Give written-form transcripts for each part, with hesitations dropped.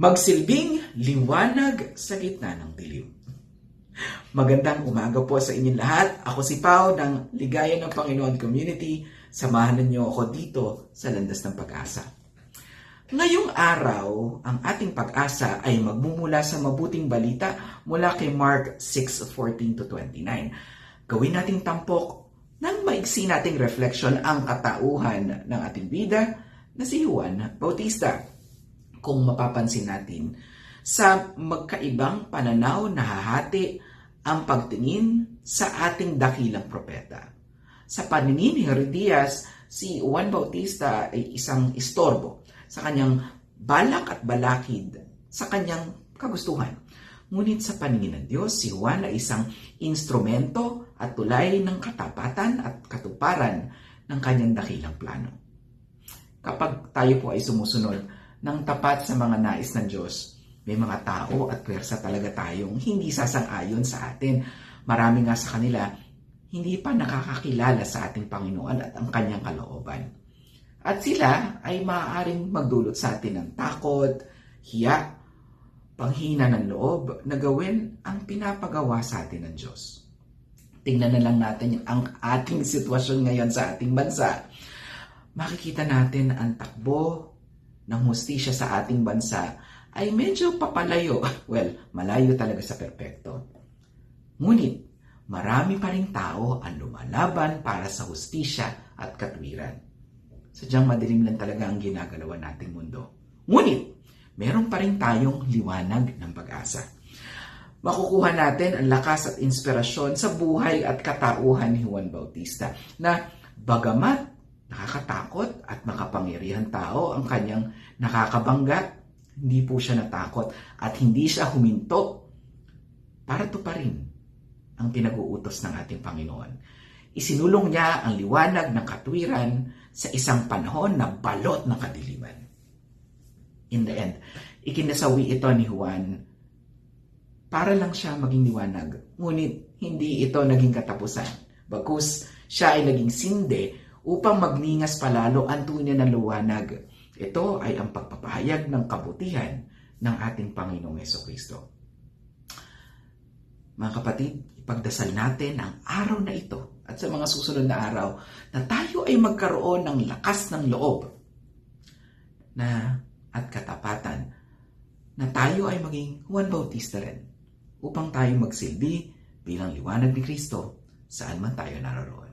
Magsilbing liwanag sa gitna ng dilim. Magandang umaga po sa inyong lahat. Ako si Pao ng Ligaya ng Panginoon Community. Samahan niyo ako dito sa Landas ng Pag-asa. Ngayong araw, ang ating pag-asa ay magmumula sa mabuting balita mula kay Mark 6:14 to 29. Gawin nating tampok ng maiksi nating reflection ang katauhan ng ating bida na si Juan Bautista. Kung mapapansin natin, sa magkaibang pananaw nahahati ang pagtingin sa ating dakilang propeta. Sa paningin ni Herodias, si Juan Bautista ay isang istorbo sa kanyang balak at balakid sa kanyang kagustuhan. Ngunit sa paningin ng Diyos, si Juan ay isang instrumento at tulay ng katapatan at katuparan ng kanyang dakilang plano. Kapag tayo po ay sumusunod ng tapat sa mga nais ng Diyos, may mga tao at pwersa talaga tayong hindi sasang-ayon sa atin. Marami nga sa kanila, hindi pa nakakakilala sa ating Panginoon at ang kanyang kalooban. At sila ay maaaring magdulot sa atin ng takot, hiya, panghina ng loob na gawin ang pinapagawa sa atin ng Diyos. Tingnan na lang natin ang ating sitwasyon ngayon sa ating bansa. Makikita natin ang takbo ng hustisya sa ating bansa ay medyo papalayo. Well, malayo talaga sa perpekto. Ngunit, marami pa rin tao ang lumalaban para sa hustisya at katwiran. Sadyang madilim lang talaga ang ginagalawan nating mundo. Ngunit, meron pa rin tayong liwanag ng pag-asa. Makukuha natin ang lakas at inspirasyon sa buhay at katauhan ni Juan Bautista na bagamat nakakatakot at makapangyarihan tao ang kanyang nakakabangga, hindi po siya natakot at hindi siya huminto para tuparin ang pinag-uutos ng ating Panginoon. Isinulong niya ang liwanag ng katwiran sa isang panahon na balot ng kadiliman. In the end, ikinasawi ito ni Juan para lang siya maging liwanag, ngunit hindi ito naging katapusan. Bagkus siya ay naging sinde upang magningas palalo ang tunay na liwanag. Ito ay ang pagpapahayag ng kabutihan ng ating Panginoong Hesukristo. Mga kapatid, ipagdasal natin ang araw na ito at sa mga susunod na araw na tayo ay magkaroon ng lakas ng loob at katapatan na tayo ay maging Juan Bautista rin upang tayo magsilbi bilang liwanag ni Kristo saan man tayo naroon.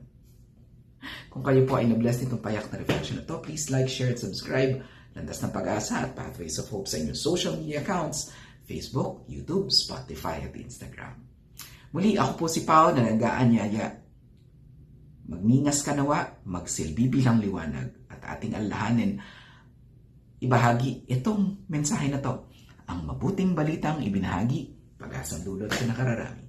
Kung kayo po ay na-bless nitong payak na reflection na to, please like, share, at subscribe. Landas ng Pag-asa at Pathways of Hope sa inyong social media accounts, Facebook, YouTube, Spotify, at Instagram. Muli, ako po si Pao na nag-aanyaya. Magningas ka nawa, magsilbi bilang liwanag, at ating alalahanin, ibahagi itong mensahe na to. Ang mabuting balitang ibinahagi, pag-asang dulot sa nakararami.